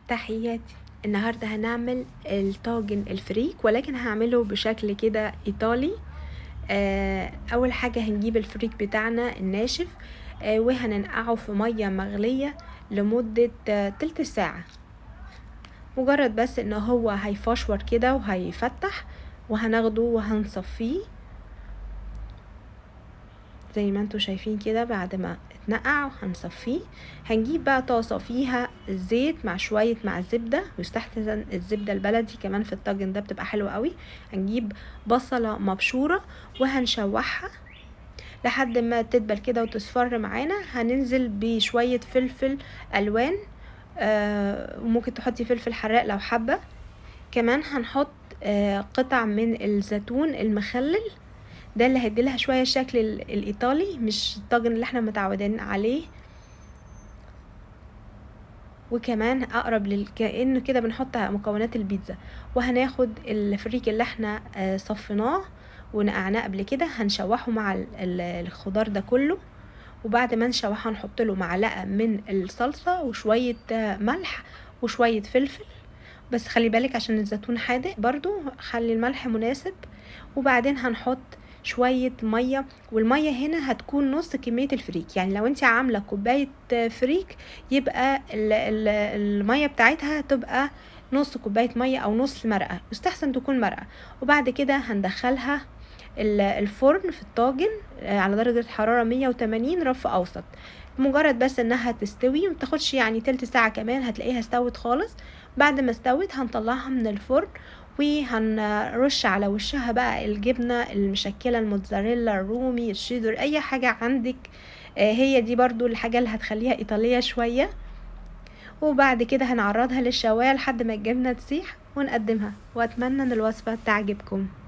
تحياتي. النهاردة هنعمل الطاجن الفريك، ولكن هعمله بشكل كده ايطالي. اول حاجة هنجيب الفريك بتاعنا الناشف، وهننقعه في مية مغلية لمدة تلت ساعة. مجرد بس ان هو هيفشور كده وهيفتح، وهناخده وهنصفيه زي ما انتوا شايفين كده. بعد ما اتنقع هنصفيه. هنجيب بقى طاسة فيها الزيت مع شوية مع الزبدة، ويستحسن الزبدة البلدي كمان في الطاجن ده بتبقى حلوة قوي. هنجيب بصلة مبشورة وهنشوحها لحد ما تدبل كده وتصفر معانا. هننزل بشوية فلفل الوان، وممكن تحطي فلفل حراق لو حابة. كمان هنحط قطع من الزيتون المخلل، ده اللي هيديلها شوية الشكل الايطالي، مش الطاجن اللي احنا متعودين عليه. وكمان اقرب كأنه كده بنحط مكونات البيتزا. وهناخد الفريك اللي احنا صفيناه ونقعناه قبل كده، هنشوحه مع الخضار ده كله. وبعد ما نشوحه هنحط له معلقة من الصلصة وشوية ملح وشوية فلفل، بس خلي بالك عشان الزيتون حادق برضو، خلي الملح مناسب. وبعدين هنحط شوية مية، والمية هنا هتكون نص كمية الفريك. يعني لو انت عاملة كوباية فريك، يبقى المية بتاعتها تبقى نص كوباية مية او نص مرقة، يستحسن تكون مرقة. وبعد كده هندخلها الفرن في الطاجن على درجة حرارة 180 رف اوسط. مجرد بس انها تستوي، متاخدش يعني تلت ساعة كمان هتلاقيها استوت خالص. بعد ما استوت هنطلعها من الفرن، وهنرش على وشها بقى الجبنة المشكلة، الموتزاريلا، الرومي، الشيدر، اي حاجة عندك. هي دي برضو الحاجة اللي هتخليها ايطالية شوية. وبعد كده هنعرضها للشواية لحد ما الجبنة تسيح ونقدمها. واتمنى ان الوصفة تعجبكم.